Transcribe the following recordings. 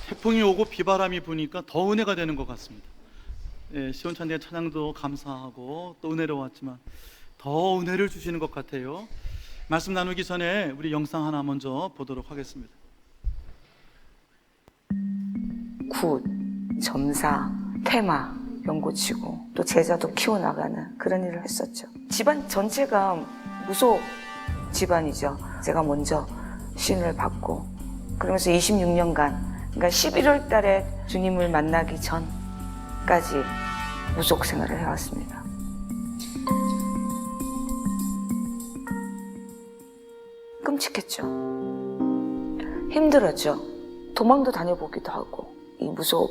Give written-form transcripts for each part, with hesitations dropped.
태풍이 오고 비바람이 부니까 더 은혜가 되는 것 같습니다. 시온찬양의 찬양도 감사하고 또 은혜로웠지만 더 은혜를 주시는 것 같아요. 말씀 나누기 전에 우리 영상 하나 먼저 보도록 하겠습니다. 굿, 점사, 테마, 연고치고 또 제자도 키워나가는 그런 일을 했었죠. 집안 전체가 무속 집안이죠. 제가 먼저 신을 받고 그러면서 26년간 그러니까 11월 달에 주님을 만나기 전까지 무속 생활을 해왔습니다. 끔찍했죠. 힘들었죠. 도망도 다녀보기도 하고 이 무속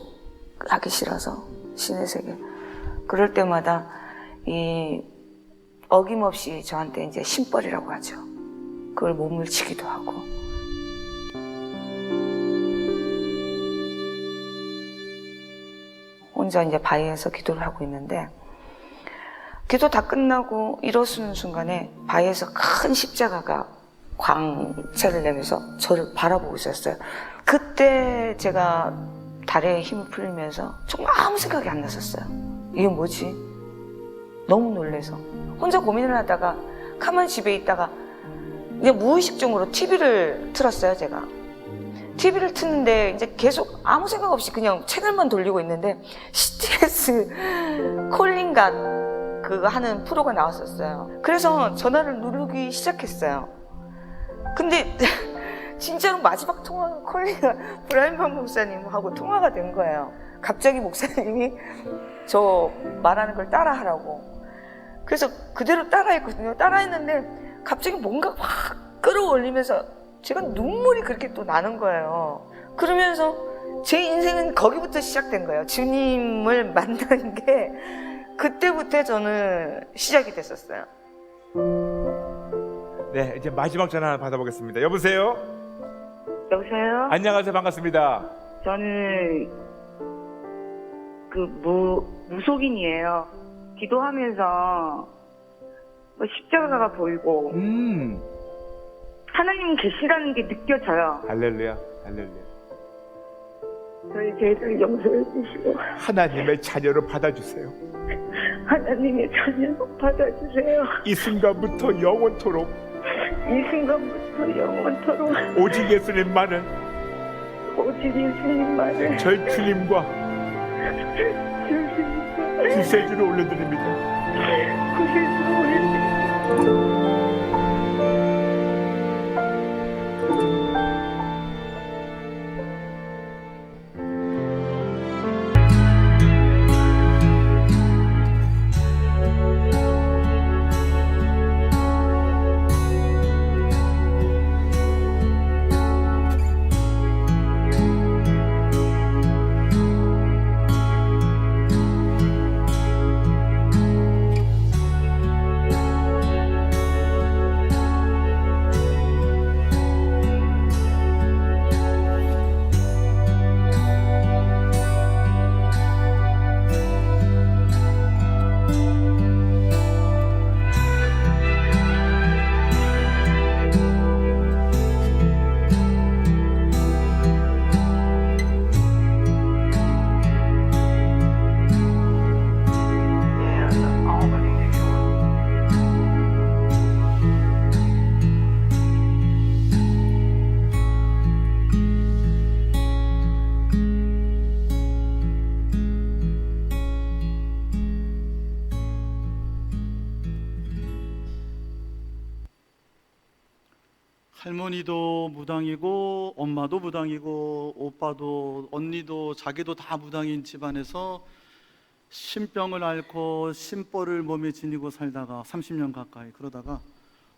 하기 싫어서 신의 세계 그럴 때마다 이 어김없이 저한테 이제 신벌이라고 하죠. 그걸 몸을 치기도 하고 혼자 이제 바위에서 기도를 하고 있는데 기도 다 끝나고 일어서는 순간에 바위에서 큰 십자가가 광채를 내면서 저를 바라보고 있었어요. 그때 제가 다리에 힘을 풀리면서 정말 아무 생각이 안 났었어요. 이게 뭐지? 너무 놀라서 혼자 고민을 하다가 가만히 집에 있다가 그냥 무의식적으로 TV를 틀었어요. 제가 TV를 트는데 이제 계속 아무 생각 없이 그냥 채널만 돌리고 있는데 CTS 콜링갓 그거 하는 프로가 나왔었어요. 그래서 전화를 누르기 시작했어요. 근데 진짜로 마지막 통화 콜링가 브라임반 목사님하고 통화가 된 거예요. 갑자기 목사님이 저 말하는 걸 따라하라고. 그래서 그대로 따라했거든요. 따라했는데 갑자기 뭔가 확 끌어올리면서 제가 눈물이 그렇게 또 나는 거예요. 그러면서 제 인생은 거기부터 시작된 거예요. 주님을 만나는 게 그때부터 저는 시작이 됐었어요. 네, 이제 마지막 전화 하나 받아보겠습니다. 여보세요? 여보세요? 안녕하세요. 반갑습니다. 저는 무속인이에요. 기도하면서 십자가가 보이고 하나님 계시다는 게 느껴져요. 할렐루야, 할렐루야. 저희 죄를 용서해 주시고 하나님의 자녀로 받아주세요. 하나님의 자녀로 받아주세요. 이 순간부터 영원토록 이 순간부터 영원토록 오직 예수님만을 오직 예수님만을 저희 주님과 주시니까 구세주로 올려드립니다. 구세주로 올려주시고 할머니도 무당이고 엄마도 무당이고 오빠도 언니도 자기도 다 무당인 집안에서 신병을 앓고 신벌을 몸에 지니고 살다가 30년 가까이 그러다가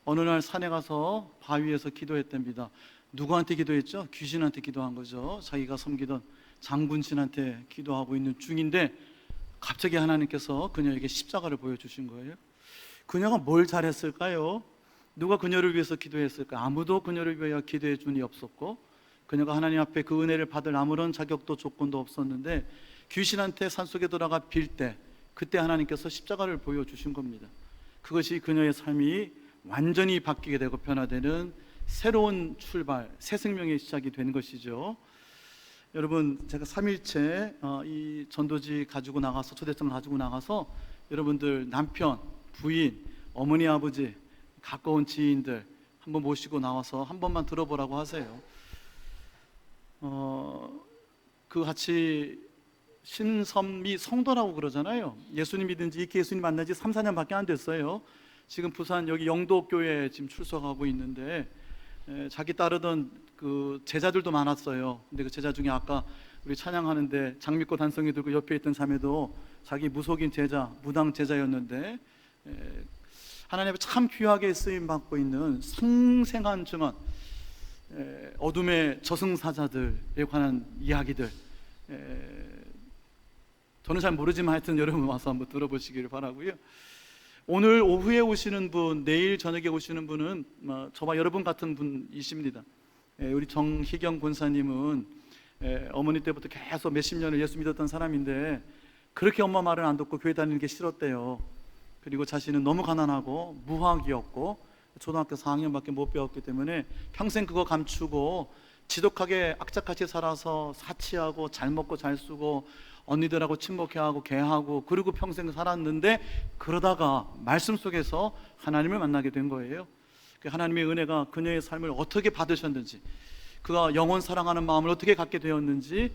어느 날 산에 가서 바위에서 기도했답니다. 누구한테 기도했죠? 귀신한테 기도한 거죠. 자기가 섬기던 장군신한테 기도하고 있는 중인데 갑자기 하나님께서 그녀에게 십자가를 보여주신 거예요. 그녀가 뭘 잘했을까요? 누가 그녀를 위해서 기도했을까? 아무도 그녀를 위하여 기도해 준이 없었고 그녀가 하나님 앞에 그 은혜를 받을 아무런 자격도 조건도 없었는데 귀신한테 산속에 들어가 빌 때 그때 하나님께서 십자가를 보여주신 겁니다. 그것이 그녀의 삶이 완전히 바뀌게 되고 변화되는 새로운 출발, 새 생명의 시작이 된 것이죠. 여러분, 제가 3일째 이 전도지 가지고 나가서, 초대장 가지고 나가서 여러분들 남편, 부인, 어머니, 아버지, 가까운 지인들 한번 모시고 나와서 한 번만 들어보라고 하세요. 그 같이 신선미 성도라고 그러잖아요. 예수님 믿은 지, 이렇게 예수님 만난 지 3, 4년밖에 안 됐어요. 지금 부산 여기 영도교회에 지금 출석하고 있는데 자기 따르던 그 제자들도 많았어요. 근데 그 제자 중에 아까 우리 찬양하는데 장미꽃 한 송이 들고 옆에 있던 자매도 자기 무속인 제자, 무당 제자였는데 하나님 앞에 참 귀하게 쓰임 받고 있는 생생한 증언, 어둠의 저승사자들에 관한 이야기들, 저는 잘 모르지만 하여튼 여러분 와서 한번 들어보시기를 바라고요. 오늘 오후에 오시는 분, 내일 저녁에 오시는 분은 저와 여러분 같은 분이십니다. 우리 정희경 권사님은 어머니 때부터 계속 몇십 년을 예수 믿었던 사람인데 그렇게 엄마 말을 안 듣고 교회 다니는 게 싫었대요. 그리고 자신은 너무 가난하고 무학이었고 초등학교 4학년밖에 못 배웠기 때문에 평생 그거 감추고 지독하게 악착같이 살아서 사치하고 잘 먹고 잘 쓰고 언니들하고 친목해하고 개하고 그리고 평생 살았는데 그러다가 말씀 속에서 하나님을 만나게 된 거예요. 하나님의 은혜가 그녀의 삶을 어떻게 받으셨는지, 그가 영원 사랑하는 마음을 어떻게 갖게 되었는지,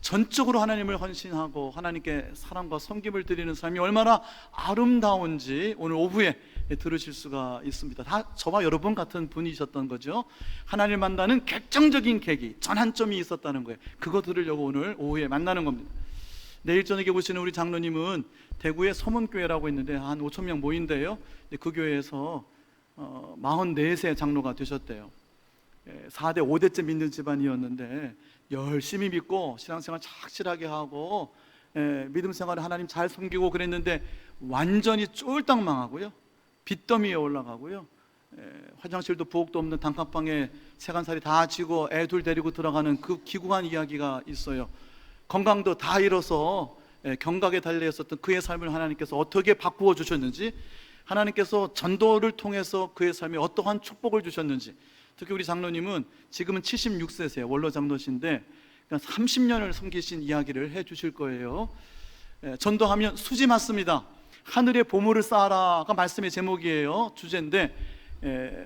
전적으로 하나님을 헌신하고 하나님께 사랑과 섬김을 드리는 삶이 얼마나 아름다운지 오늘 오후에 들으실 수가 있습니다. 다 저와 여러분 같은 분이셨던 거죠. 하나님을 만나는 결정적인 계기, 전환점이 있었다는 거예요. 그거 들으려고 오늘 오후에 만나는 겁니다. 내일 저녁에 오시는 우리 장로님은 대구의 서문교회라고 있는데 한 5천 명 모인대요. 그 교회에서 44세 장로가 되셨대요. 4대 5대째 믿는 집안이었는데 열심히 믿고 신앙생활 착실하게 하고 믿음 생활을 하나님 잘 섬기고 그랬는데 완전히 쫄딱 망하고요, 빚더미에 올라가고요, 화장실도 부엌도 없는 단칸방에 세간살이 다 지고 애 둘 데리고 들어가는 그 기구한 이야기가 있어요. 건강도 다 잃어서 경각에 달려있었던 그의 삶을 하나님께서 어떻게 바꾸어 주셨는지, 하나님께서 전도를 통해서 그의 삶에 어떠한 축복을 주셨는지, 특히 우리 장로님은 지금은 76세세요. 원로 장로신데 30년을 섬기신 이야기를 해 주실 거예요. 전도하면 수지 맞습니다. 하늘의 보물을 쌓아라가 말씀의 제목이에요. 주제인데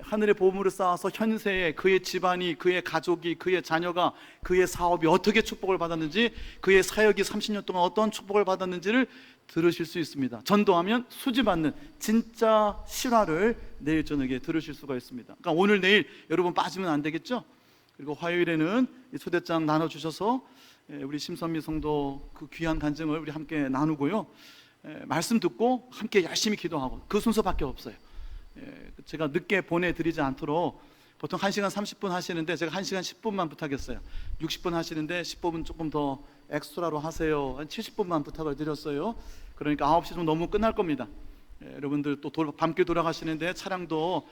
하늘의 보물을 쌓아서 현세에 그의 집안이, 그의 가족이, 그의 자녀가, 그의 사업이 어떻게 축복을 받았는지, 그의 사역이 30년 동안 어떤 축복을 받았는지를 들으실 수 있습니다. 전도하면 수지받는 진짜 실화를 내일 저녁에 들으실 수가 있습니다. 그러니까 오늘 내일 여러분 빠지면 안 되겠죠? 그리고 화요일에는 이 초대장 나눠주셔서 우리 심선미 성도 그 귀한 간증을 우리 함께 나누고요, 말씀 듣고 함께 열심히 기도하고, 그 순서밖에 없어요. 제가 늦게 보내드리지 않도록 보통 1시간 30분 하시는데 제가 1시간 10분만 부탁했어요. 60분 하시는데 10분 조금 더 엑스트라로 하세요. 한 70분만 부탁을 드렸어요. 그러니까 9시쯤 너무 끝날 겁니다. 여러분들 또 밤길 돌아가시는데 차량도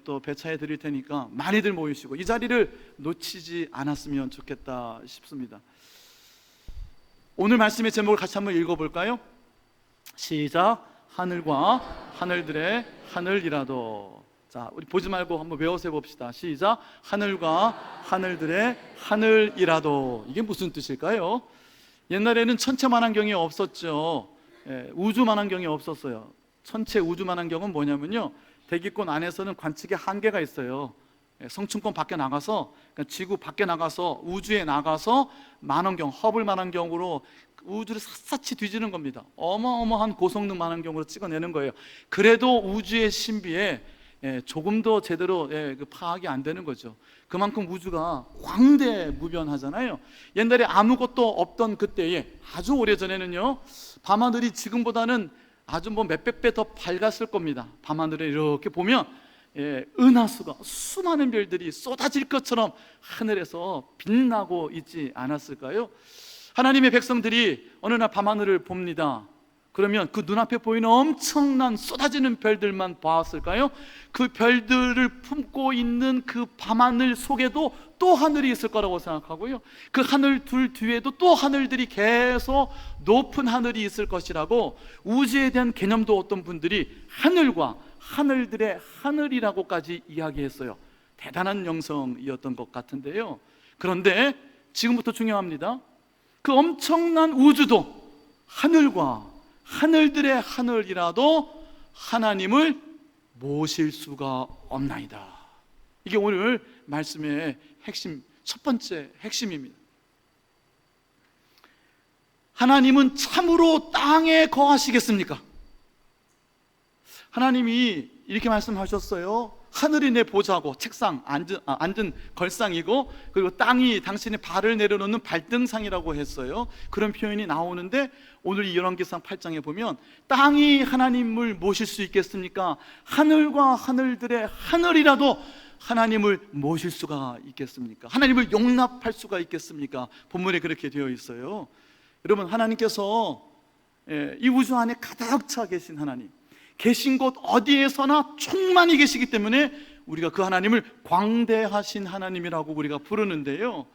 또 배차해 드릴 테니까 많이들 모이시고 이 자리를 놓치지 않았으면 좋겠다 싶습니다. 오늘 말씀의 제목을 같이 한번 읽어볼까요? 시작. 하늘과 하늘들의 하늘이라도. 자, 우리 보지 말고 한번 외워서 해봅시다. 시작. 하늘과 하늘들의 하늘이라도. 이게 무슨 뜻일까요? 옛날에는 천체만환경이 없었죠. 우주만환경이 없었어요. 천체 우주만환경은 뭐냐면요, 대기권 안에서는 관측의 한계가 있어요. 성층권 밖에 나가서, 그러니까 지구 밖에 나가서 우주에 나가서 만원경, 허블 만원경으로 우주를 샅샅이 뒤지는 겁니다. 어마어마한 고성능 만원경으로 찍어내는 거예요. 그래도 우주의 신비에 조금도 제대로 파악이 안 되는 거죠. 그만큼 우주가 광대무변하잖아요. 옛날에 아무것도 없던 그때에 아주 오래전에는요, 밤하늘이 지금보다는 아주 몇백 배 더 밝았을 겁니다. 밤하늘에 이렇게 보면 은하수가, 수많은 별들이 쏟아질 것처럼 하늘에서 빛나고 있지 않았을까요? 하나님의 백성들이 어느 날 밤하늘을 봅니다. 그러면 그 눈앞에 보이는 엄청난 쏟아지는 별들만 봤을까요? 그 별들을 품고 있는 그 밤하늘 속에도 또 하늘이 있을 거라고 생각하고요, 그 하늘 둘 뒤에도 또 하늘들이 계속 높은 하늘이 있을 것이라고 우주에 대한 개념도 어떤 분들이 하늘과 하늘들의 하늘이라고까지 이야기했어요. 대단한 영성이었던 것 같은데요. 그런데 지금부터 중요합니다. 그 엄청난 우주도 하늘과 하늘들의 하늘이라도 하나님을 모실 수가 없나이다. 이게 오늘 말씀의 핵심, 첫 번째 핵심입니다. 하나님은 참으로 땅에 거하시겠습니까? 하나님이 이렇게 말씀하셨어요. 하늘이 내 보좌고 책상, 앉은 걸상이고, 그리고 땅이 당신의 발을 내려놓는 발등상이라고 했어요. 그런 표현이 나오는데 오늘 이 열왕기상 8장에 보면 땅이 하나님을 모실 수 있겠습니까? 하늘과 하늘들의 하늘이라도 하나님을 모실 수가 있겠습니까? 하나님을 용납할 수가 있겠습니까? 본문에 그렇게 되어 있어요. 여러분, 하나님께서 이 우주 안에 가득 차 계신 하나님, 계신 곳 어디에서나 충만히 계시기 때문에 우리가 그 하나님을 광대하신 하나님이라고 우리가 부르는데요,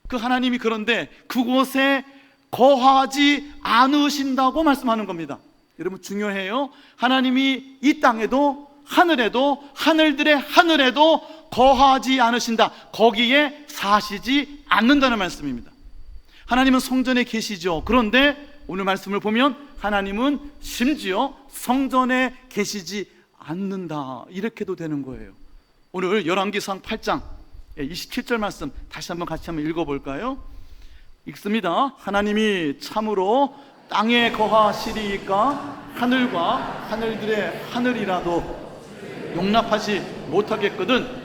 그 하나님이 그런데 그곳에 거하지 않으신다고 말씀하는 겁니다. 여러분, 중요해요. 하나님이 이 땅에도 하늘에도 하늘들의 하늘에도 거하지 않으신다, 거기에 사시지 않는다는 말씀입니다. 하나님은 성전에 계시죠. 그런데 오늘 말씀을 보면 하나님은 심지어 성전에 계시지 않는다, 이렇게도 되는 거예요. 오늘 열왕기상 8장 27절 말씀 다시 한번 같이 한번 읽어볼까요? 읽습니다. 하나님이 참으로 땅에 거하시리이까 하늘과 하늘들의 하늘이라도 용납하지 못하겠거든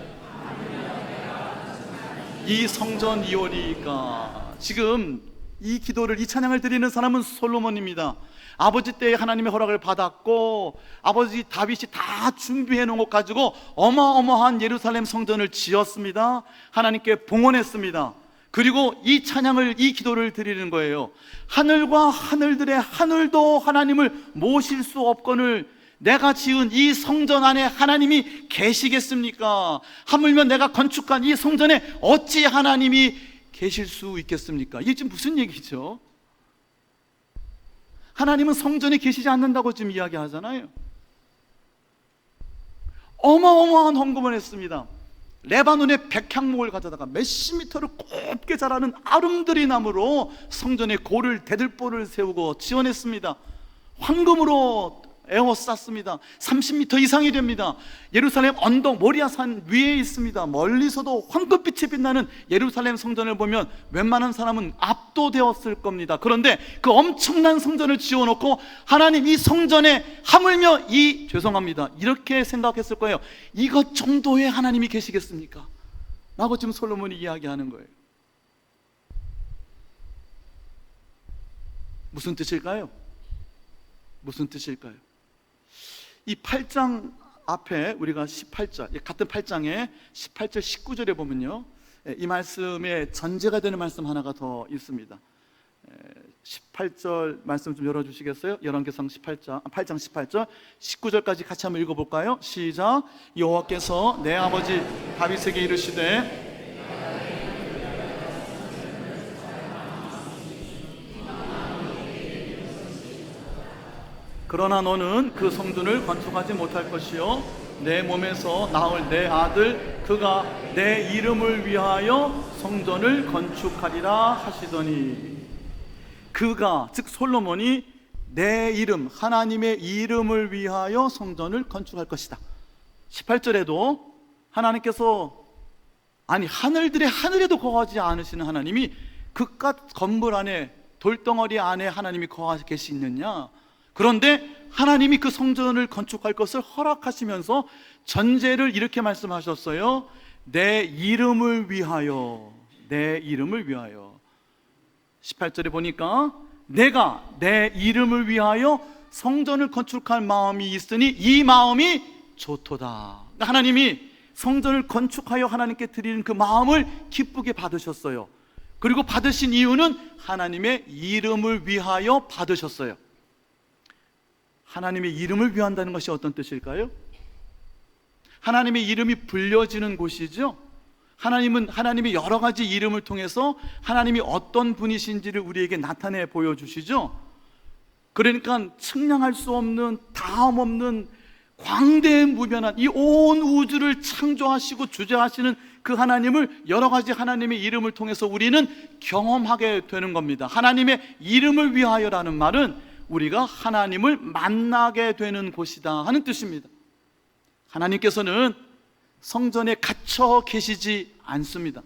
이 성전이오리이까. 지금 이 기도를, 이 찬양을 드리는 사람은 솔로몬입니다. 아버지 때에 하나님의 허락을 받았고 아버지 다윗이 다 준비해 놓은 것 가지고 어마어마한 예루살렘 성전을 지었습니다. 하나님께 봉헌했습니다. 그리고 이 찬양을, 이 기도를 드리는 거예요. 하늘과 하늘들의 하늘도 하나님을 모실 수 없거늘 내가 지은 이 성전 안에 하나님이 계시겠습니까? 하물며 내가 건축한 이 성전에 어찌 하나님이 계실 수 있겠습니까? 이게 지금 무슨 얘기죠? 하나님은 성전에 계시지 않는다고 지금 이야기하잖아요. 어마어마한 헌금을 했습니다. 레바논의 백향목을 가져다가 몇십 미터를 곱게 자라는 아름드리 나무로 성전에 고를 대들보를 세우고 지어냈습니다. 황금으로 에워쌌습니다. 30m 이상이 됩니다. 예루살렘 언덕 모리아산 위에 있습니다. 멀리서도 황금빛이 빛나는 예루살렘 성전을 보면 웬만한 사람은 압도되었을 겁니다. 그런데 그 엄청난 성전을 지어놓고 하나님 이 성전에 하물며 죄송합니다, 이렇게 생각했을 거예요. 이것 정도의 하나님이 계시겠습니까? 라고 지금 솔로몬이 이야기하는 거예요. 무슨 뜻일까요? 무슨 뜻일까요? 이 8장 앞에 우리가 18절, 같은 8장에 18절 19절에 보면요, 이 말씀의 전제가 되는 말씀 하나가 더 있습니다. 18절 말씀 좀 열어주시겠어요? 열왕기상 8장 18절 19절까지 같이 한번 읽어볼까요? 시작. 여호와께서 내 아버지 다윗에게 이르시되 그러나 너는 그 성전을 건축하지 못할 것이요 내 몸에서 나올 내 아들 그가 내 이름을 위하여 성전을 건축하리라 하시더니, 그가 즉 솔로몬이 내 이름, 하나님의 이름을 위하여 성전을 건축할 것이다. 18절에도 하나님께서 하늘들의 하늘에도 거하지 않으시는 하나님이 그깟 건물 안에, 돌덩어리 안에 하나님이 거하 계시느냐? 그런데 하나님이 그 성전을 건축할 것을 허락하시면서 전제를 이렇게 말씀하셨어요. 내 이름을 위하여, 내 이름을 위하여. 18절에 보니까 내가 내 이름을 위하여 성전을 건축할 마음이 있으니 이 마음이 좋도다. 하나님이 성전을 건축하여 하나님께 드리는 그 마음을 기쁘게 받으셨어요. 그리고 받으신 이유는 하나님의 이름을 위하여 받으셨어요. 하나님의 이름을 위한다는 것이 어떤 뜻일까요? 하나님의 이름이 불려지는 곳이죠. 하나님은 하나님의 여러 가지 이름을 통해서 하나님이 어떤 분이신지를 우리에게 나타내 보여주시죠. 그러니까 측량할 수 없는, 다음 없는 광대무변한 이 온 우주를 창조하시고 주재하시는 그 하나님을 여러 가지 하나님의 이름을 통해서 우리는 경험하게 되는 겁니다. 하나님의 이름을 위하여라는 말은 우리가 하나님을 만나게 되는 곳이다 하는 뜻입니다. 하나님께서는 성전에 갇혀 계시지 않습니다.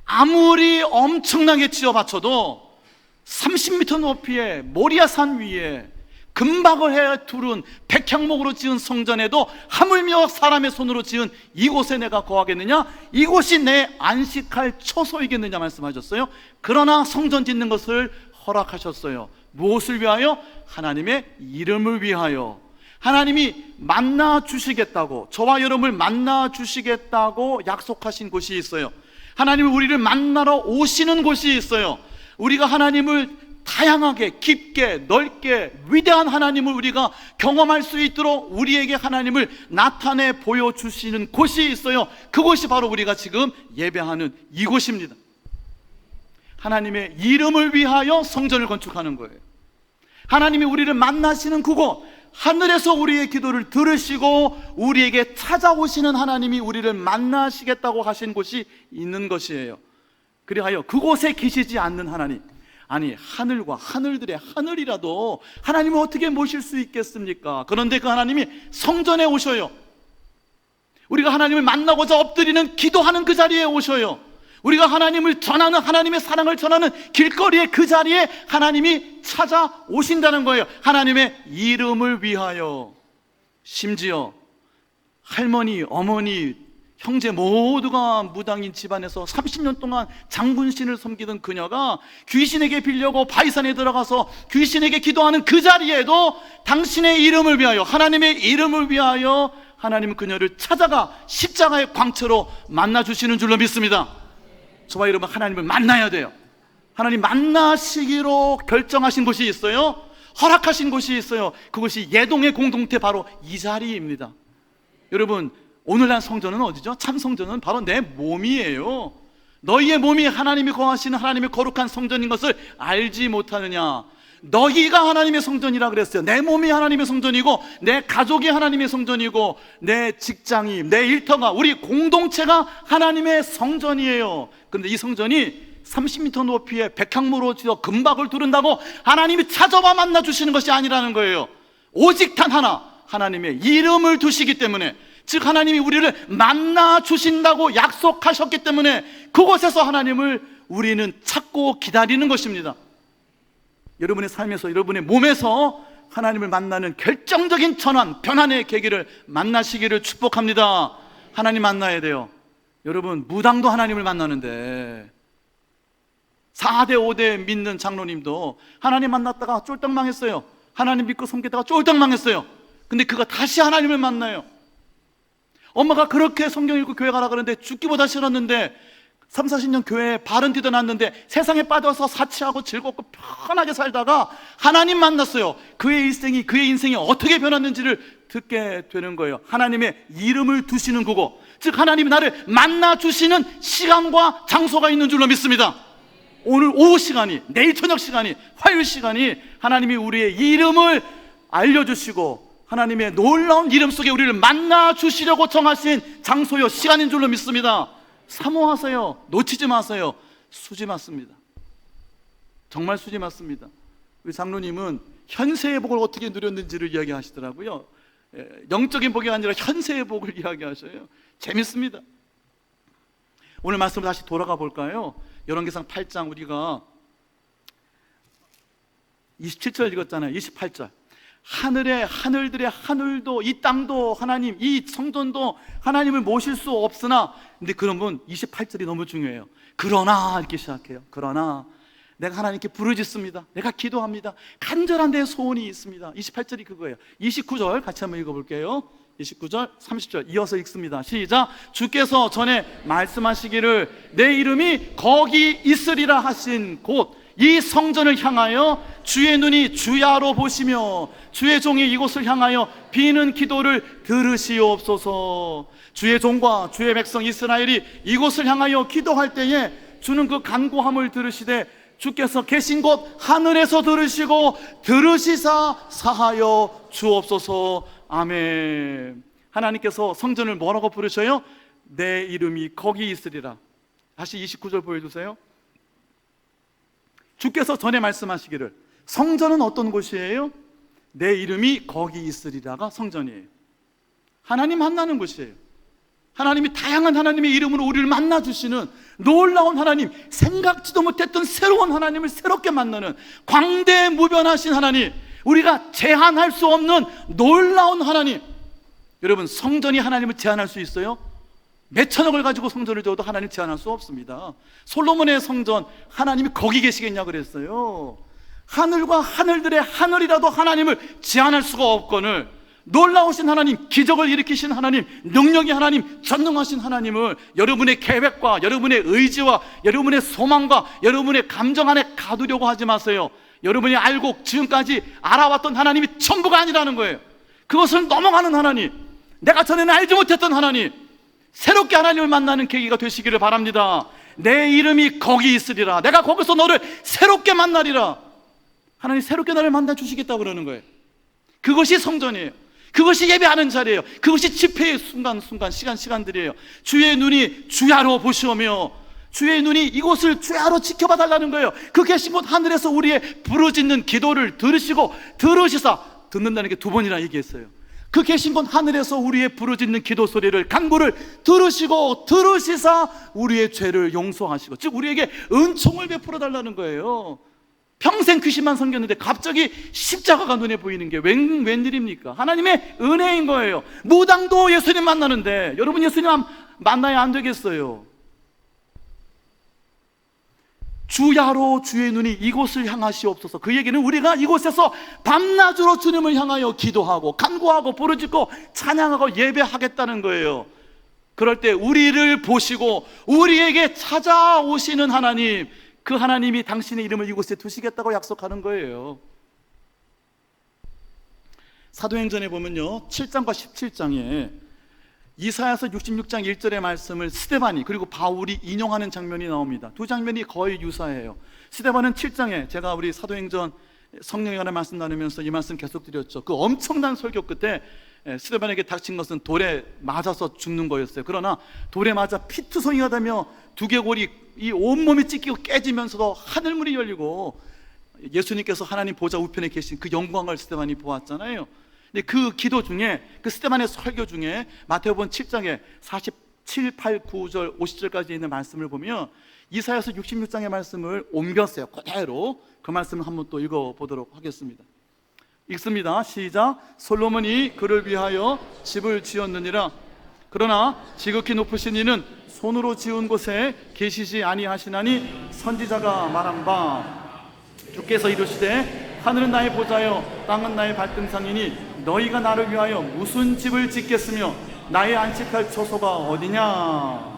아무리 엄청나게 지어받쳐도 30m 높이의 모리아산 위에 금박을 해 두른 백향목으로 지은 성전에도 하물며 사람의 손으로 지은 이곳에 내가 거하겠느냐? 이곳이 내 안식할 처소이겠느냐 말씀하셨어요. 그러나 성전 짓는 것을 허락하셨어요. 무엇을 위하여? 하나님의 이름을 위하여. 하나님이 만나 주시겠다고, 저와 여러분을 만나 주시겠다고 약속하신 곳이 있어요. 하나님은 우리를 만나러 오시는 곳이 있어요. 우리가 하나님을 다양하게, 깊게, 넓게, 위대한 하나님을 우리가 경험할 수 있도록 우리에게 하나님을 나타내 보여주시는 곳이 있어요. 그곳이 바로 우리가 지금 예배하는 이곳입니다. 하나님의 이름을 위하여 성전을 건축하는 거예요. 하나님이 우리를 만나시는 그곳, 하늘에서 우리의 기도를 들으시고 우리에게 찾아오시는 하나님이 우리를 만나시겠다고 하신 곳이 있는 것이에요. 그리하여 그곳에 계시지 않는 하나님, 아니 하늘과 하늘들의 하늘이라도 하나님을 어떻게 모실 수 있겠습니까? 그런데 그 하나님이 성전에 오셔요. 우리가 하나님을 만나고자 엎드리는 기도하는 그 자리에 오셔요. 우리가 하나님을 전하는, 하나님의 사랑을 전하는 길거리의 그 자리에 하나님이 찾아오신다는 거예요. 하나님의 이름을 위하여. 심지어 할머니, 어머니, 형제 모두가 무당인 집안에서 30년 동안 장군신을 섬기던 그녀가 귀신에게 빌려고 바위산에 들어가서 귀신에게 기도하는 그 자리에도 당신의 이름을 위하여, 하나님의 이름을 위하여 하나님은 그녀를 찾아가 십자가의 광채로 만나주시는 줄로 믿습니다. 저와 여러분, 하나님을 만나야 돼요. 하나님 만나시기로 결정하신 곳이 있어요. 허락하신 곳이 있어요. 그것이 예동의 공동체, 바로 이 자리입니다. 여러분, 오늘날 성전은 어디죠? 참 성전은 바로 내 몸이에요. 너희의 몸이 하나님이 거하시는 하나님의 거룩한 성전인 것을 알지 못하느냐? 너희가 하나님의 성전이라 그랬어요. 내 몸이 하나님의 성전이고, 내 가족이 하나님의 성전이고, 내 직장이, 내 일터가, 우리 공동체가 하나님의 성전이에요. 그런데 이 성전이 30m 높이의 백향무로 지어 금박을 두른다고 하나님이 찾아와 만나주시는 것이 아니라는 거예요. 오직 단 하나, 하나님의 이름을 두시기 때문에, 즉 하나님이 우리를 만나 주신다고 약속하셨기 때문에 그곳에서 하나님을 우리는 찾고 기다리는 것입니다. 여러분의 삶에서, 여러분의 몸에서 하나님을 만나는 결정적인 전환, 변환의 계기를 만나시기를 축복합니다. 하나님 만나야 돼요. 여러분, 무당도 하나님을 만나는데 4대 5대 믿는 장로님도 하나님 만났다가 쫄딱 망했어요. 하나님 믿고 섬기다가 쫄딱 망했어요. 근데 그가 다시 하나님을 만나요. 엄마가 그렇게 성경 읽고 교회 가라 그러는데 죽기보다 싫었는데 3, 40년 교회에 발은 뛰어났는데 세상에 빠져서 사치하고 즐겁고 편하게 살다가 하나님 만났어요. 그의 인생이 어떻게 변했는지를 듣게 되는 거예요. 하나님의 이름을 두시는 그곳, 즉 하나님이 나를 만나주시는 시간과 장소가 있는 줄로 믿습니다. 오늘 오후 시간이, 내일 저녁 시간이, 화요일 시간이 하나님이 우리의 이름을 알려주시고 하나님의 놀라운 이름 속에 우리를 만나주시려고 정하신 장소요, 시간인 줄로 믿습니다. 사모하세요. 놓치지 마세요. 수지 맞습니다. 정말 수지 맞습니다. 우리 장로님은 현세의 복을 어떻게 누렸는지를 이야기하시더라고요. 영적인 복이 아니라 현세의 복을 이야기하셔요. 재밌습니다. 오늘 말씀으로 다시 돌아가 볼까요? 열왕기상 8장 우리가 27절 읽었잖아요. 28절. 하늘의 하늘들의 하늘도, 이 땅도 하나님, 이 성전도 하나님을 모실 수 없으나, 근데 그러면 28절이 너무 중요해요. 그러나 이렇게 시작해요. 그러나 내가 하나님께 부르짖습니다. 내가 기도합니다. 간절한 내 소원이 있습니다. 28절이 그거예요. 29절 같이 한번 읽어볼게요. 29절, 30절 이어서 읽습니다. 시작. 주께서 전에 말씀하시기를 내 이름이 거기 있으리라 하신 곳, 이 성전을 향하여 주의 눈이 주야로 보시며 주의 종이 이곳을 향하여 비는 기도를 들으시옵소서. 주의 종과 주의 백성 이스라엘이 이곳을 향하여 기도할 때에 주는 그 간구함을 들으시되 주께서 계신 곳 하늘에서 들으시고 들으시사 사하여 주옵소서. 아멘. 하나님께서 성전을 뭐라고 부르셔요? 내 이름이 거기 있으리라. 다시 29절 보여주세요. 주께서 전에 말씀하시기를 성전은 어떤 곳이에요? 내 이름이 거기 있으리라가 성전이에요. 하나님 만나는 곳이에요. 하나님이 다양한 하나님의 이름으로 우리를 만나주시는 놀라운 하나님, 생각지도 못했던 새로운 하나님을 새롭게 만나는 광대무변하신 하나님, 우리가 제한할 수 없는 놀라운 하나님. 여러분, 성전이 하나님을 제한할 수 있어요? 몇 천억을 가지고 성전을 지어도 하나님 제한할 수 없습니다. 솔로몬의 성전, 하나님이 거기 계시겠냐 그랬어요. 하늘과 하늘들의 하늘이라도 하나님을 제한할 수가 없거늘 놀라우신 하나님, 기적을 일으키신 하나님, 능력의 하나님, 전능하신 하나님을 여러분의 계획과 여러분의 의지와 여러분의 소망과 여러분의 감정 안에 가두려고 하지 마세요. 여러분이 알고 지금까지 알아왔던 하나님이 전부가 아니라는 거예요. 그것을 넘어가는 하나님, 내가 전에는 알지 못했던 하나님, 새롭게 하나님을 만나는 계기가 되시기를 바랍니다. 내 이름이 거기 있으리라. 내가 거기서 너를 새롭게 만나리라. 하나님 새롭게 나를 만나 주시겠다고 그러는 거예요. 그것이 성전이에요. 그것이 예배하는 자리예요. 그것이 집회의 순간순간 시간들이에요. 주의 눈이 주야로 보시오며 주의 눈이 이곳을 주야로 지켜봐 달라는 거예요. 그 계신 곳 하늘에서 우리의 부르짖는 기도를 들으시고 들으시사, 듣는다는 게 두 번이나 얘기했어요. 그 계신 곳 하늘에서 우리의 부르짖는 기도 소리를, 간구를 들으시고 들으시사 우리의 죄를 용서하시고, 즉 우리에게 은총을 베풀어 달라는 거예요. 평생 귀신만 섬겼는데 갑자기 십자가가 눈에 보이는 게 웬일입니까? 하나님의 은혜인 거예요. 무당도 예수님 만나는데 여러분 예수님 만나야 안 되겠어요? 주야로 주의 눈이 이곳을 향하시옵소서. 그 얘기는 우리가 이곳에서 밤낮으로 주님을 향하여 기도하고 간구하고 부르짖고 찬양하고 예배하겠다는 거예요. 그럴 때 우리를 보시고 우리에게 찾아오시는 하나님, 그 하나님이 당신의 이름을 이곳에 두시겠다고 약속하는 거예요. 사도행전에 보면요, 7장과 17장에 이사야서 66장 1절의 말씀을 스데반이 그리고 바울이 인용하는 장면이 나옵니다. 두 장면이 거의 유사해요. 스데반은 7장에 제가 우리 사도행전 성령에 관한 말씀 나누면서 이 말씀 계속 드렸죠. 그 엄청난 설교 끝에 스데반에게 닥친 것은 돌에 맞아서 죽는 거였어요. 그러나 돌에 맞아 피투성이가 되며 두개골이 이 온몸이 찢기고 깨지면서도 하늘문이 열리고 예수님께서 하나님 보좌 우편에 계신 그 영광을 스데반이 보았잖아요. 근데 그 기도 중에, 그 스데반의 설교 중에 마태복음 7장에 47, 8, 9절, 50절까지 있는 말씀을 보면 이사야서 66장의 말씀을 옮겼어요. 그대로 그 말씀을 한번 또 읽어보도록 하겠습니다. 읽습니다. 시작. 솔로몬이 그를 위하여 집을 지었느니라. 그러나 지극히 높으신 이는 손으로 지은 곳에 계시지 아니하시나니 선지자가 말한 바 주께서 이르시되 하늘은 나의 보좌여 땅은 나의 발등상이니 너희가 나를 위하여 무슨 집을 짓겠으며 나의 안식할 처소가 어디냐.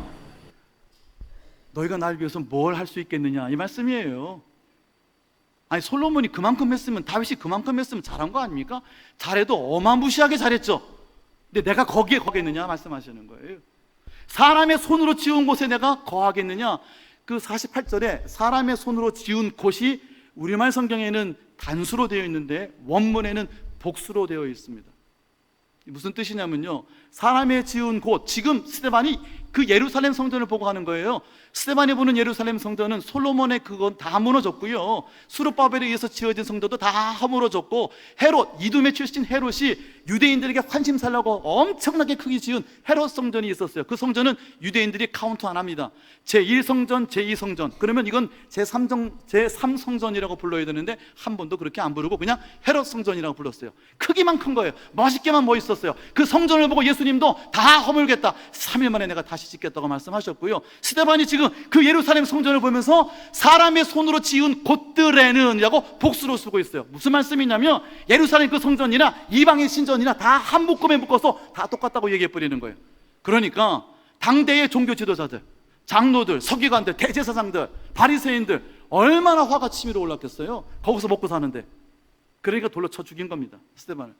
너희가 나를 위해서 뭘 할 수 있겠느냐, 이 말씀이에요. 아니 솔로몬이 그만큼 했으면, 다윗이 그만큼 했으면 잘한 거 아닙니까? 잘해도 어마무시하게 잘했죠. 근데 내가 거기에 거겠느냐 말씀하시는 거예요. 사람의 손으로 지은 곳에 내가 거하겠느냐. 그 48절에 사람의 손으로 지은 곳이 우리말 성경에는 단수로 되어 있는데 원문에는 복수로 되어 있습니다. 무슨 뜻이냐면요, 사람의 지은 곳, 지금 스데반이 그 예루살렘 성전을 보고 하는 거예요. 스데반이 보는 예루살렘 성전은 솔로몬의 그건 다 무너졌고요, 수르바벨에 의해서 지어진 성전도 다 무너졌고, 헤롯, 이두메 출신 헤롯이 유대인들에게 환심 살라고 엄청나게 크게 지은 헤롯 성전이 있었어요. 그 성전은 유대인들이 카운트 안 합니다. 제1성전, 제2성전, 그러면 이건 제3성전이라고 불러야 되는데 한 번도 그렇게 안 부르고 그냥 헤롯 성전이라고 불렀어요. 크기만 큰 거예요. 멋있게만 멋있었어요. 그 성전을 보고 예수님도 다 허물겠다, 3일 만에 내가 다시 짓겠다고 말씀하셨고요. 스데반이 지금 그 예루살렘 성전을 보면서 사람의 손으로 지은 곳들에는 라고 복수로 쓰고 있어요. 무슨 말씀이냐면 예루살렘 그 성전이나 이방의 신전이나 다 한 묶음에 묶어서 다 똑같다고 얘기해 버리는 거예요. 그러니까 당대의 종교 지도자들, 장로들, 서기관들, 대제사장들, 바리새인들 얼마나 화가 치밀어 올랐겠어요. 거기서 먹고 사는데. 그러니까 돌로 쳐 죽인 겁니다, 스데반을.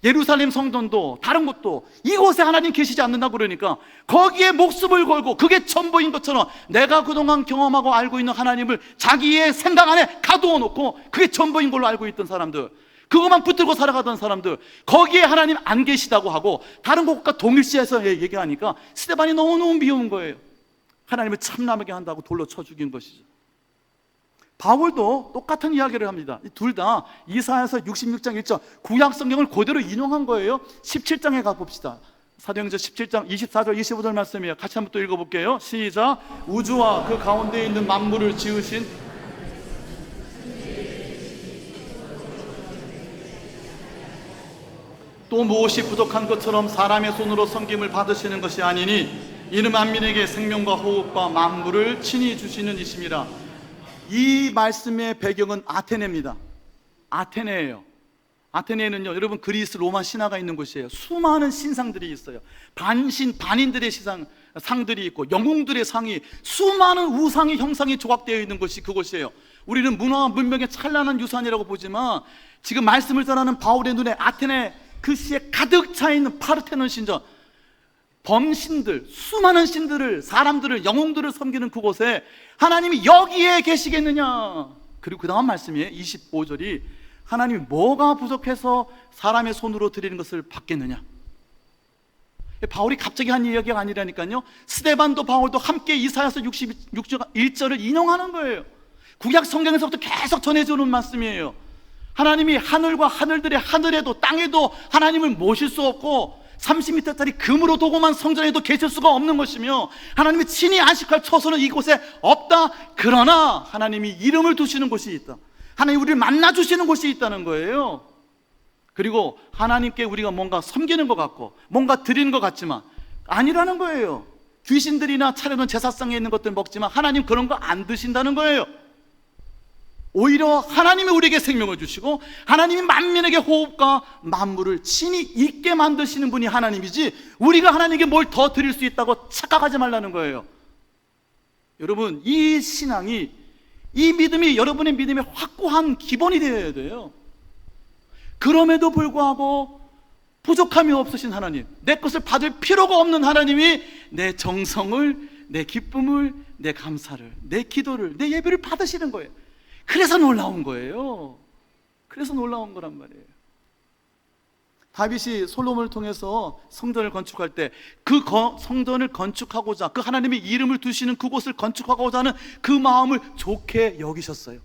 예루살렘 성전도 다른 곳도 이곳에 하나님 계시지 않는다고 그러니까 거기에 목숨을 걸고 그게 전부인 것처럼 내가 그동안 경험하고 알고 있는 하나님을 자기의 생각 안에 가두어 놓고 그게 전부인 걸로 알고 있던 사람들, 그것만 붙들고 살아가던 사람들, 거기에 하나님 안 계시다고 하고 다른 곳과 동일시해서 얘기하니까 스데반이 너무너무 미운 거예요. 하나님을 참남하게 한다고 돌로 쳐 죽인 것이죠. 바울도 똑같은 이야기를 합니다. 둘 다 이사야서 66장 1절 구약 성경을 그대로 인용한 거예요. 17장에 가봅시다. 사도행전 17장 24절 25절 말씀이에요. 같이 한번 또 읽어볼게요. 시작. 우주와 그 가운데 있는 만물을 지으신 또 무엇이 부족한 것처럼 사람의 손으로 섬김을 받으시는 것이 아니니 이는 만민에게 생명과 호흡과 만물을 친히 주시는 이심이라. 이 말씀의 배경은 아테네입니다. 아테네예요. 아테네에는요, 여러분 그리스 로마 신화가 있는 곳이에요. 수많은 신상들이 있어요. 반인들의 상들이 있고 영웅들의 상이, 수많은 우상의 형상이 조각되어 있는 곳이 그곳이에요. 우리는 문화와 문명의 찬란한 유산이라고 보지만 지금 말씀을 전하는 바울의 눈에 아테네 그 시에 가득 차 있는 파르테논 신전, 범신들, 수많은 신들을, 사람들을, 영웅들을 섬기는 그곳에 하나님이 여기에 계시겠느냐. 그리고 그 다음 말씀이에요. 25절이 하나님이 뭐가 부족해서 사람의 손으로 드리는 것을 받겠느냐. 바울이 갑자기 한 이야기가 아니라니까요. 스데반도 바울도 함께 이사야서 61절을 인용하는 거예요. 구약 성경에서부터 계속 전해져 오는 말씀이에요. 하나님이 하늘과 하늘들의 하늘에도 땅에도 하나님을 모실 수 없고 30m짜리 금으로 도금한 성전에도 계실 수가 없는 것이며 하나님이 친히 안식할 처소는 이곳에 없다. 그러나 하나님이 이름을 두시는 곳이 있다. 하나님 우리를 만나주시는 곳이 있다는 거예요. 그리고 하나님께 우리가 뭔가 섬기는 것 같고 뭔가 드리는 것 같지만 아니라는 거예요. 귀신들이나 차려놓은 제사상에 있는 것들 먹지만 하나님 그런 거 안 드신다는 거예요. 오히려 하나님이 우리에게 생명을 주시고 하나님이 만민에게 호흡과 만물을 친히 있게 만드시는 분이 하나님이지 우리가 하나님에게 뭘 더 드릴 수 있다고 착각하지 말라는 거예요. 여러분, 이 신앙이, 이 믿음이 여러분의 믿음의 확고한 기본이 되어야 돼요. 그럼에도 불구하고 부족함이 없으신 하나님, 내 것을 받을 필요가 없는 하나님이 내 정성을, 내 기쁨을, 내 감사를, 내 기도를, 내 예배를 받으시는 거예요. 그래서 놀라운 거예요. 그래서 놀라운 거란 말이에요. 다윗이 솔로몬을 통해서 성전을 건축할 때 그 성전을 건축하고자, 그 하나님의 이름을 두시는 그곳을 건축하고자 하는 그 마음을 좋게 여기셨어요.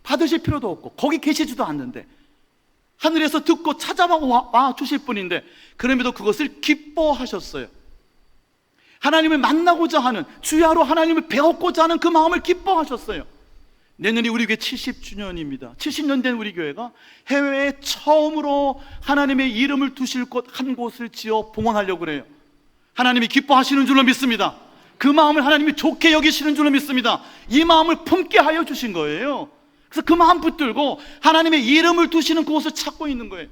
받으실 필요도 없고 거기 계시지도 않는데 하늘에서 듣고 찾아와 주실 분인데 그럼에도 그것을 기뻐하셨어요. 하나님을 만나고자 하는, 주야로 하나님을 배웠고자 하는 그 마음을 기뻐하셨어요. 내년이 우리 교회 70주년입니다. 70년 된 우리 교회가 해외에 처음으로 하나님의 이름을 두실 곳 한 곳을 지어 봉헌하려고 그래요. 하나님이 기뻐하시는 줄로 믿습니다. 그 마음을 하나님이 좋게 여기시는 줄로 믿습니다. 이 마음을 품게 하여 주신 거예요. 그래서 그 마음 붙들고 하나님의 이름을 두시는 그곳을 찾고 있는 거예요.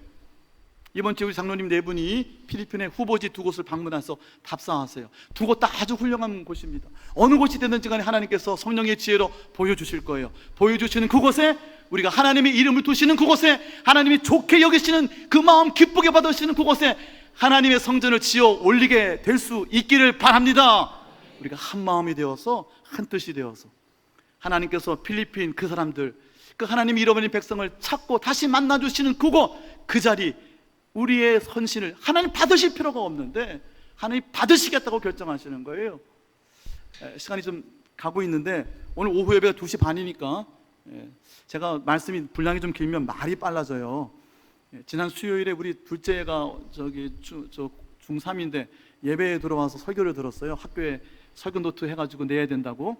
이번 주에 우리 장로님 네 분이 필리핀의 후보지 두 곳을 방문해서 답사하세요. 두 곳 다 아주 훌륭한 곳입니다. 어느 곳이 되든지 간에 하나님께서 성령의 지혜로 보여주실 거예요. 보여주시는 그곳에, 우리가 하나님의 이름을 두시는 그곳에, 하나님이 좋게 여기시는 그 마음 기쁘게 받으시는 그곳에 하나님의 성전을 지어 올리게 될 수 있기를 바랍니다. 우리가 한 마음이 되어서, 한 뜻이 되어서 하나님께서 필리핀 그 사람들, 그 하나님이 잃어버린 백성을 찾고 다시 만나주시는 그곳, 그 자리, 우리의 헌신을 하나님 받으실 필요가 없는데 하나님 받으시겠다고 결정하시는 거예요. 시간이 좀 가고 있는데 오늘 오후 예배가 2시 반이니까 제가 말씀이 분량이 좀 길면 말이 빨라져요. 지난 수요일에 우리 둘째가 중3인데 예배에 들어와서 설교를 들었어요. 학교에 설교 노트 해가지고 내야 된다고.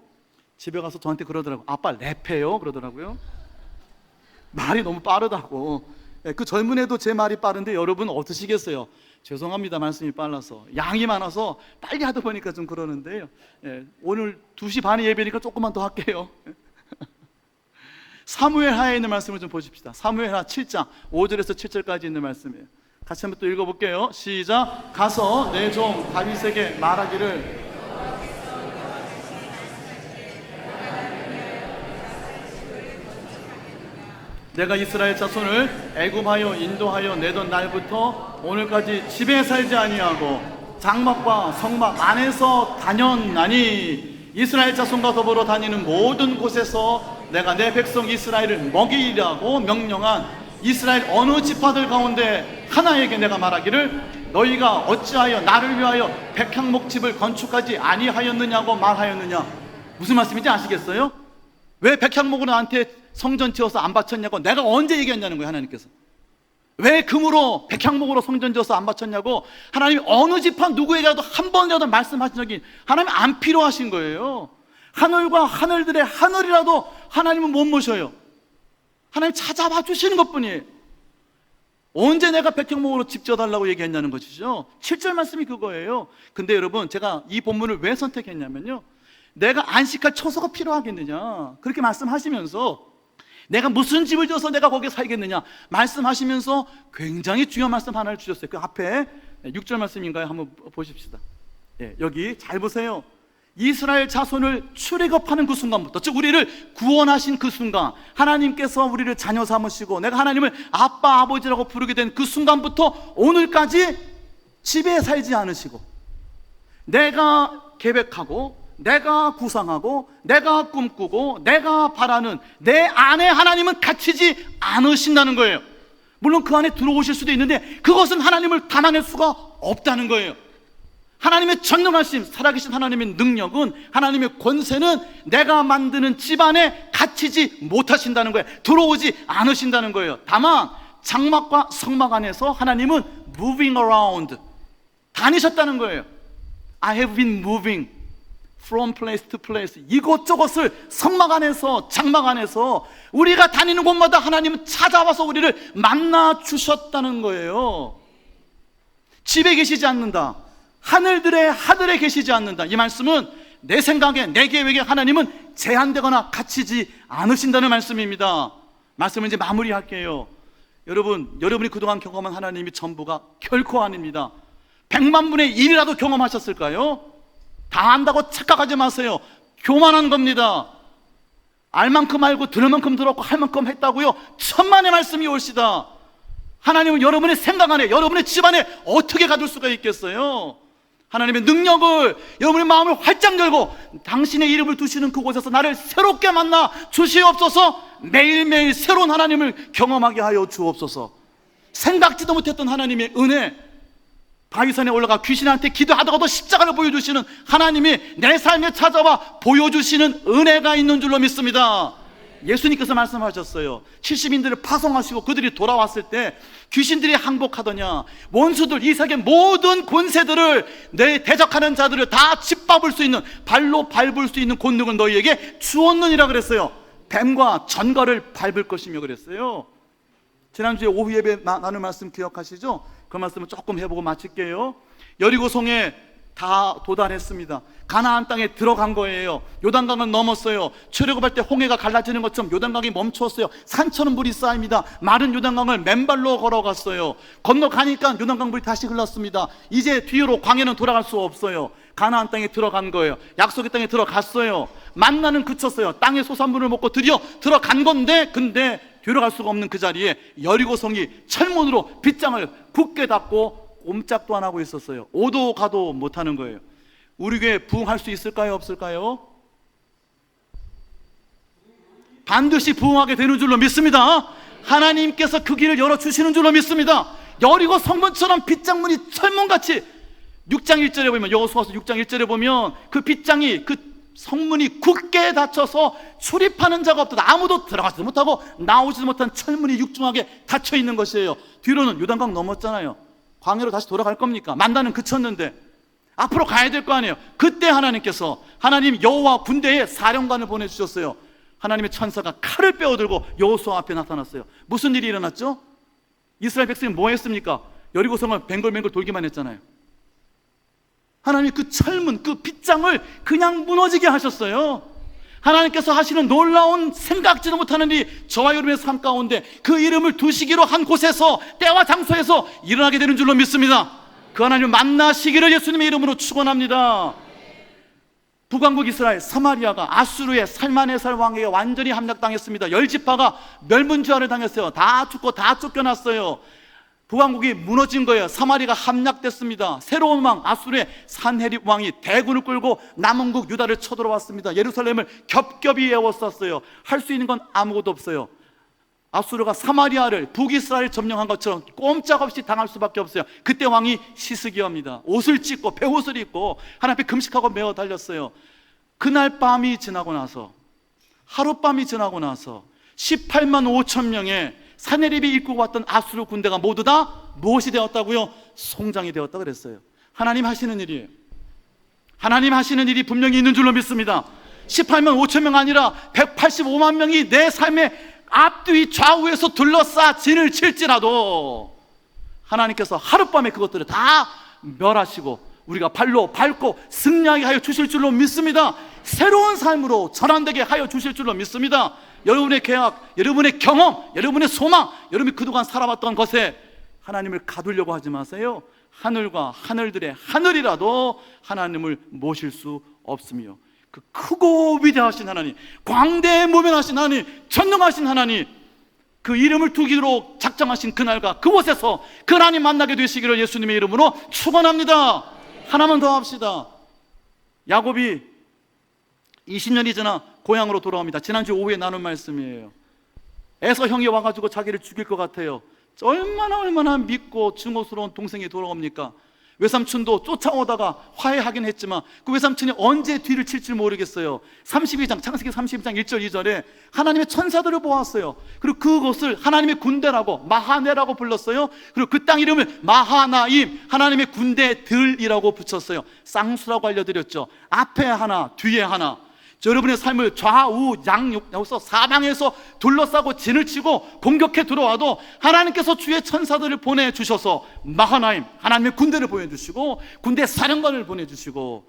집에 가서 저한테 그러더라고요. 아빠 랩해요 그러더라고요. 말이 너무 빠르다고. 그 젊은 애도 제 말이 빠른데 여러분 어떠시겠어요? 죄송합니다. 말씀이 빨라서, 양이 많아서 빨리 하다 보니까 좀 그러는데요. 오늘 2시 반에 예배니까 조금만 더 할게요. 사무엘하에 있는 말씀을 좀 보십시다. 사무엘하 7장 5절에서 7절까지 있는 말씀이에요. 같이 한번 또 읽어볼게요. 시작. 가서 내 종 다윗에게 말하기를 내가 이스라엘 자손을 애굽하여 인도하여 내던 날부터 오늘까지 집에 살지 아니하고 장막과 성막 안에서 다녔나니 이스라엘 자손과 더불어 다니는 모든 곳에서 내가 내 백성 이스라엘을 먹이라고 명령한 이스라엘 어느 지파들 가운데 하나에게 내가 말하기를 너희가 어찌하여 나를 위하여 백향목집을 건축하지 아니하였느냐고 말하였느냐. 무슨 말씀인지 아시겠어요? 왜 백향목으로 나한테 성전 지어서 안 바쳤냐고 내가 언제 얘기했냐는 거예요. 하나님께서 왜 금으로 백향목으로 성전 지어서 안 바쳤냐고. 하나님이 어느 지파 누구에게라도 한 번이라도 말씀하신 적이 하나님 안 필요하신 거예요. 하늘과 하늘들의 하늘이라도 하나님은 못 모셔요. 하나님 찾아봐 주시는 것뿐이에요. 언제 내가 백향목으로 집 지어달라고 얘기했냐는 것이죠. 7절 말씀이 그거예요. 근데 여러분, 제가 이 본문을 왜 선택했냐면요, 내가 안식할 처소가 필요하겠느냐 그렇게 말씀하시면서 내가 무슨 집을 지어서 내가 거기에 살겠느냐 말씀하시면서 굉장히 중요한 말씀 하나를 주셨어요. 그 앞에 6절 말씀인가요? 한번 보십시다. 여기 잘 보세요. 이스라엘 자손을 출애굽하는 그 순간부터, 즉 우리를 구원하신 그 순간, 하나님께서 우리를 자녀 삼으시고 내가 하나님을 아빠 아버지라고 부르게 된 그 순간부터 오늘까지 집에 살지 않으시고 내가 계획하고 내가 구상하고 내가 꿈꾸고 내가 바라는 내 안에 하나님은 갇히지 않으신다는 거예요. 물론 그 안에 들어오실 수도 있는데 그것은 하나님을 담아낼 수가 없다는 거예요. 하나님의 전능하심, 살아계신 하나님의 능력은, 하나님의 권세는 내가 만드는 집안에 갇히지 못하신다는 거예요. 들어오지 않으신다는 거예요. 다만 장막과 성막 안에서 하나님은 moving around, 다니셨다는 거예요. I have been moving from place to place. 이곳저곳을 성막 안에서 장막 안에서 우리가 다니는 곳마다 하나님은 찾아와서 우리를 만나 주셨다는 거예요. 집에 계시지 않는다, 하늘들의 하늘에 계시지 않는다. 이 말씀은 내 생각에, 내 계획에 하나님은 제한되거나 갇히지 않으신다는 말씀입니다. 말씀을 이제 마무리할게요. 여러분이 그동안 경험한 하나님이 전부가 결코 아닙니다. 100만 분의 1이라도 경험하셨을까요? 다 안다고 착각하지 마세요. 교만한 겁니다. 알 만큼 알고 들을 만큼 들었고 할 만큼 했다고요? 천만의 말씀이 올시다. 하나님은 여러분의 생각 안에, 여러분의 집안에 어떻게 가둘 수가 있겠어요? 하나님의 능력을, 여러분의 마음을 활짝 열고 당신의 이름을 두시는 그곳에서 나를 새롭게 만나 주시옵소서. 매일매일 새로운 하나님을 경험하게 하여 주옵소서. 생각지도 못했던 하나님의 은혜, 바위산에 올라가 귀신한테 기도하다가도 십자가를 보여주시는 하나님이 내 삶에 찾아와 보여주시는 은혜가 있는 줄로 믿습니다. 예수님께서 말씀하셨어요. 70인들을 파송하시고 그들이 돌아왔을 때 귀신들이 항복하더냐, 원수들, 이 세계 모든 권세들을, 내 대적하는 자들을 다 짓밟을 수 있는, 발로 밟을 수 있는 권능을 너희에게 주었느니라 그랬어요. 뱀과 전갈을 밟을 것이며 그랬어요. 지난주에 오후 예배 나눈 말씀 기억하시죠? 그 말씀을 조금 해보고 마칠게요. 여리고성에 다 도달했습니다. 가나안 땅에 들어간 거예요. 요단강을 넘었어요. 출애굽할 때 홍해가 갈라지는 것처럼 요단강이 멈추었어요. 산처럼 물이 쌓입니다. 마른 요단강을 맨발로 걸어갔어요. 건너가니까 요단강 물이 다시 흘렀습니다. 이제 뒤로 광야는 돌아갈 수 없어요. 가나안 땅에 들어간 거예요. 약속의 땅에 들어갔어요. 만나는 그쳤어요. 땅의 소산물을 먹고 드디어 들어간 건데, 근데 뒤로 갈 수가 없는 그 자리에 여리고성이 철문으로 빗장을 굳게 닫고 꼼짝도 안 하고 있었어요. 오도 가도 못하는 거예요. 우리 교회 부흥할 수 있을까요? 없을까요? 반드시 부흥하게 되는 줄로 믿습니다. 하나님께서 그 길을 열어주시는 줄로 믿습니다. 여리고 성문처럼 빗장문이 철문같이 6장 1절에 보면, 여호수아서 6장 1절에 보면 그 빗장이, 그 성문이 굳게 닫혀서 출입하는 자가 없다. 아무도 들어가지도 못하고 나오지도 못한 철문이 육중하게 닫혀 있는 것이에요. 뒤로는 요단강 넘었잖아요. 광야로 다시 돌아갈 겁니까? 만나는 그쳤는데 앞으로 가야 될 거 아니에요. 그때 하나님께서, 하나님 여호와 군대에 사령관을 보내주셨어요. 하나님의 천사가 칼을 빼어들고 여호수아 앞에 나타났어요. 무슨 일이 일어났죠? 이스라엘 백성이 뭐 했습니까? 여리고성을 뱅글뱅글 돌기만 했잖아요. 하나님이 그 철문, 그 빗장을 그냥 무너지게 하셨어요. 하나님께서 하시는 놀라운, 생각지도 못하는 일이 저와 여러분의 삶 가운데 그 이름을 두시기로 한 곳에서, 때와 장소에서 일어나게 되는 줄로 믿습니다. 그 하나님을 만나시기를 예수님의 이름으로 축원합니다. 북왕국 이스라엘, 사마리아가 아수르의 살만에살 왕에게 완전히 함락당했습니다. 10지파가 멸문지화를 당했어요. 다 죽고 다 쫓겨났어요. 북왕국이 무너진 거예요. 사마리아가 함락됐습니다. 새로운 왕 아수르의 산헤립 왕이 대군을 끌고 남은국 유다를 쳐들어왔습니다. 예루살렘을 겹겹이 에워쌌어요. 할 수 있는 건 아무것도 없어요. 아수르가 사마리아를 북이스라엘 점령한 것처럼 꼼짝없이 당할 수밖에 없어요. 그때 왕이 시스기야입니다. 옷을 찢고 베옷을 입고 하나님 앞에 금식하고 메어 달렸어요. 그날 밤이 지나고 나서, 하룻밤이 지나고 나서 18만 5천 명의 사내립이 이끌고 왔던 아수르 군대가 모두 다 무엇이 되었다고요? 송장이 되었다 그랬어요. 하나님 하시는 일이에요. 하나님 하시는 일이 분명히 있는 줄로 믿습니다. 18만 5천 명 아니라 185만 명이 내 삶의 앞뒤 좌우에서 둘러싸 진을 칠지라도 하나님께서 하룻밤에 그것들을 다 멸하시고 우리가 발로 밟고 승리하게 하여 주실 줄로 믿습니다. 새로운 삶으로 전환되게 하여 주실 줄로 믿습니다. 여러분의 계약, 여러분의 경험, 여러분의 소망, 여러분이 그동안 살아왔던 것에 하나님을 가두려고 하지 마세요. 하늘과 하늘들의 하늘이라도 하나님을 모실 수 없으며, 그 크고 위대하신 하나님, 광대무변하신 하나님, 전능하신 하나님, 그 이름을 두기로 작정하신 그날과 그곳에서 그 하나님 만나게 되시기를 예수님의 이름으로 축원합니다. 하나만 더 합시다. 야곱이 20년이 지나 고향으로 돌아옵니다. 지난주 오후에 나눈 말씀이에요. 에서 형이 와가지고 자기를 죽일 것 같아요. 얼마나 믿고 증오스러운 동생이 돌아옵니까? 외삼촌도 쫓아오다가 화해하긴 했지만 그 외삼촌이 언제 뒤를 칠지 모르겠어요. 32장, 창세기 32장 1절 2절에 하나님의 천사들을 보았어요. 그리고 그것을 하나님의 군대라고, 마하네라고 불렀어요. 그리고 그 땅 이름을 마하나임, 하나님의 군대들이라고 붙였어요. 쌍수라고 알려드렸죠. 앞에 하나, 뒤에 하나. 여러분의 삶을 좌우 양옆에서 사방에서 둘러싸고 진을 치고 공격해 들어와도 하나님께서 주의 천사들을 보내주셔서 마하나임, 하나님의 군대를 보내주시고 군대 사령관을 보내주시고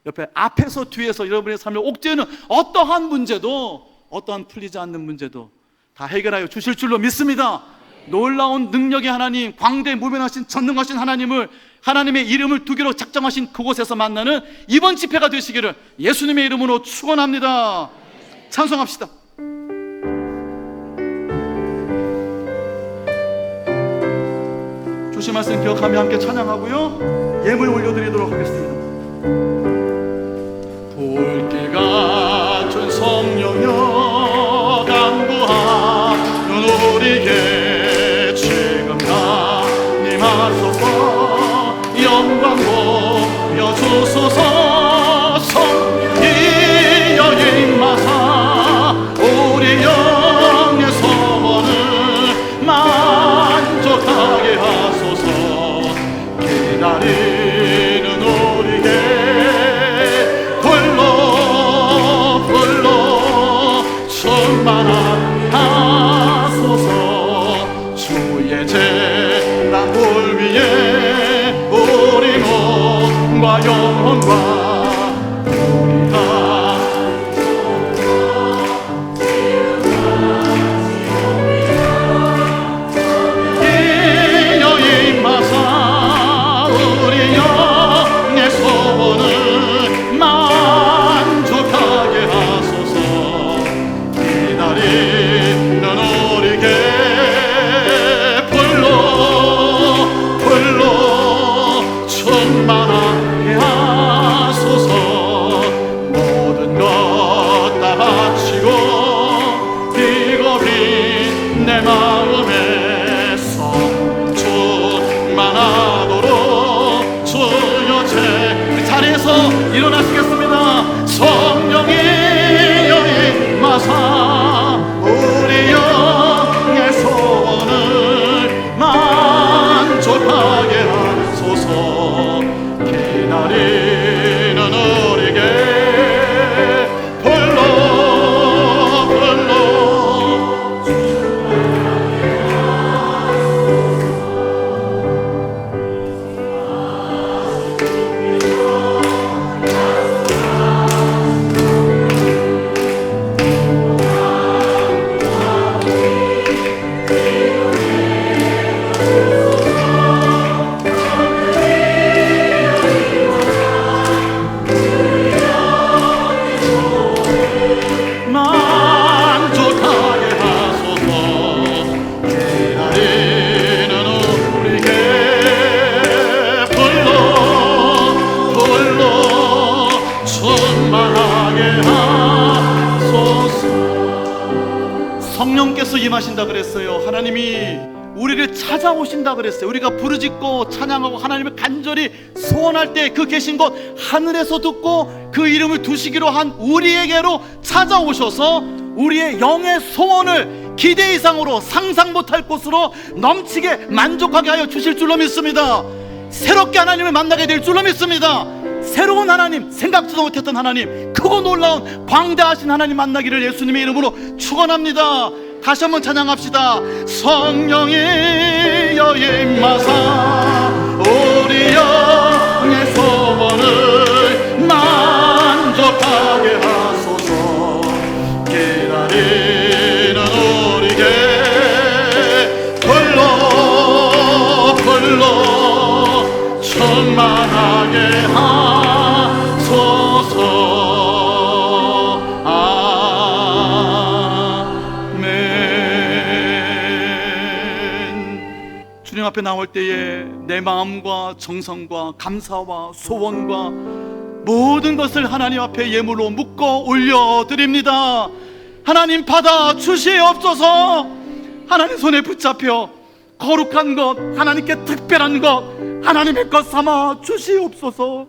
옆에 앞에서 뒤에서 여러분의 삶을 옥죄는 어떠한 문제도, 어떠한 풀리지 않는 문제도 다 해결하여 주실 줄로 믿습니다. 놀라운 능력의 하나님, 광대무변하신 전능하신 하나님을, 하나님의 이름을 두기로 작정하신 그곳에서 만나는 이번 집회가 되시기를 예수님의 이름으로 축원합니다. 찬송합시다. 주신 말씀 기억하며 함께 찬양하고요, 예물 올려드리도록 하겠습니다. 불길 같은 성령여 강구하는 우리에게 지금 님 하소서. 영광 보여주소서. 성령이여 임하사 우리 영의 소원을 만족하게 하소서. 기다리는 우리에게 불러 충만하게 하소서. 주의 제단 불 위에 우리 몸과 영혼과 일어나시겠습니다. 성령이여 임하사 우리 영의 소원을 만족하게 하소서. 기다리는 우리에게 불러 성령께서 임하신다 그랬어요. 하나님이 우리를 찾아오신다 그랬어요. 우리가 부르짖고 찬양하고 하나님을 간절히 소원할 때 그 계신 곳 하늘에서 듣고 그 이름을 두시기로 한 우리에게로 찾아오셔서 우리의 영의 소원을 기대 이상으로 상상 못할 곳으로 넘치게 만족하게 하여 주실 줄로 믿습니다. 새롭게 하나님을 만나게 될 줄로 믿습니다. 새로운 하나님, 생각지도 못했던 하나님, 크고 놀라운 광대하신 하나님 만나기를 예수님의 이름으로 축원합니다. 다시 한번 찬양합시다. 성령이여 임하사 우리 영의 소원을 만족하게 하소서. 기다리는 우리에게 불러 충만하게 하소서. 주님 앞에 나올 때에 내 마음과 정성과 감사와 소원과 모든 것을 하나님 앞에 예물로 묶어 올려드립니다. 하나님 받아 주시옵소서. 하나님 손에 붙잡혀 거룩한 것, 하나님께 특별한 것, 하나님의 것 삼아 주시옵소서.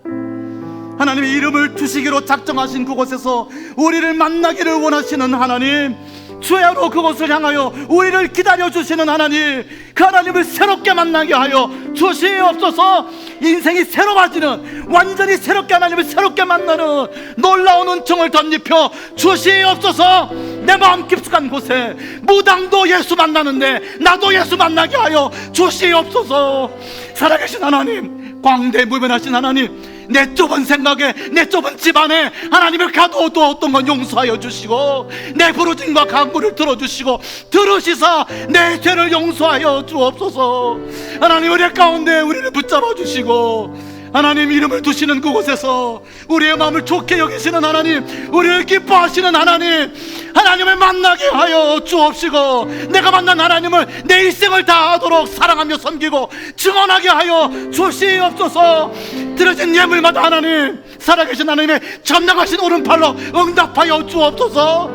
하나님의 이름을 두시기로 작정하신 그곳에서 우리를 만나기를 원하시는 하나님, 주야로 그곳을 향하여 우리를 기다려주시는 하나님, 그 하나님을 새롭게 만나게 하여 주시옵소서. 인생이 새로워지는, 완전히 새롭게 하나님을 새롭게 만나는 놀라운 은총을 덧입혀 주시옵소서. 내 마음 깊숙한 곳에 무당도 예수 만나는데 나도 예수 만나게 하여 주시옵소서. 살아계신 하나님, 광대무변하신 하나님, 내 좁은 생각에, 내 좁은 집안에 하나님을 가둬두었던 건 용서하여 주시고, 내 부르짖과 간구를 들어주시고 들으시사 내 죄를 용서하여 주옵소서. 하나님, 우리 가운데 우리를 붙잡아 주시고, 하나님 이름을 두시는 그곳에서 우리의 마음을 좋게 여기시는 하나님, 우리를 기뻐하시는 하나님, 하나님을 만나게 하여 주옵시고, 내가 만난 하나님을 내 일생을 다하도록 사랑하며 섬기고 증언하게 하여 주시옵소서. 드려진 예물마다 하나님, 살아계신 하나님의 전능하신 오른팔로 응답하여 주옵소서.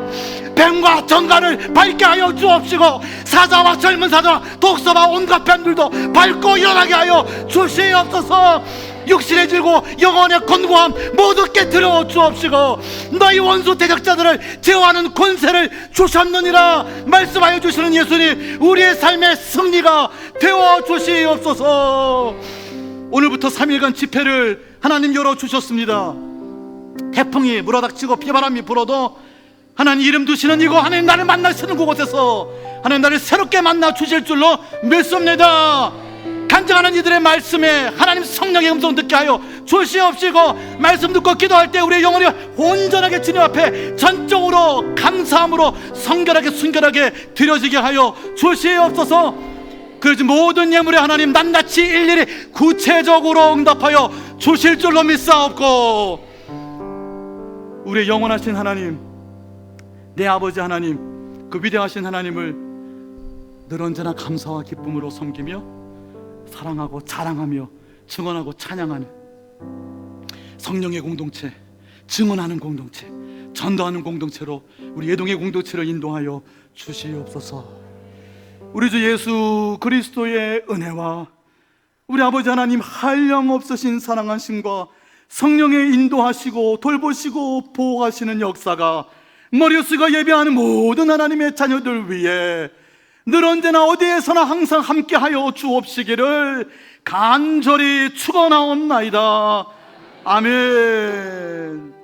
뱀과 정갈을 밟게 하여 주옵시고, 사자와 젊은 사자와 독사와 온갖 뱀들도 밟고 일어나게 하여 주시옵소서. 육신의 질고 영혼의 권고함 모두 깨뜨려 주옵시고, 너희 원수 대적자들을 제어하는 권세를 주셨느니라 말씀하여 주시는 예수님, 우리의 삶의 승리가 되어 주시옵소서. 오늘부터 3일간 집회를 하나님 열어주셨습니다. 태풍이 물어닥치고 비바람이 불어도 하나님 이름 두시는 이곳, 하나님 나를 만나시는 그곳에서 하나님 나를 새롭게 만나 주실 줄로 믿습니다. 간증하는 이들의 말씀에 하나님 성령의 음성 듣게 하여 주시옵시고, 말씀 듣고 기도할 때 우리의 영혼이 온전하게 주님 앞에 전적으로 감사함으로 성결하게 순결하게 드려지게 하여 주시옵소서. 그러지 모든 예물에 하나님 낱낱이 일일이 구체적으로 응답하여 주실 줄로 믿사옵고, 우리의 영원하신 하나님, 내 아버지 하나님, 그 위대하신 하나님을 늘 언제나 감사와 기쁨으로 섬기며 사랑하고 자랑하며 증언하고 찬양하는 성령의 공동체, 증언하는 공동체, 전도하는 공동체로 우리 예동의 공동체를 인도하여 주시옵소서. 우리 주 예수 그리스도의 은혜와 우리 아버지 하나님 한량없으신 사랑하심과 성령의 인도하시고 돌보시고 보호하시는 역사가 머리수가 예배하는 모든 하나님의 자녀들 위해 늘 언제나 어디에서나 항상 함께하여 주옵시기를 간절히 축원하옵나이다. 아멘.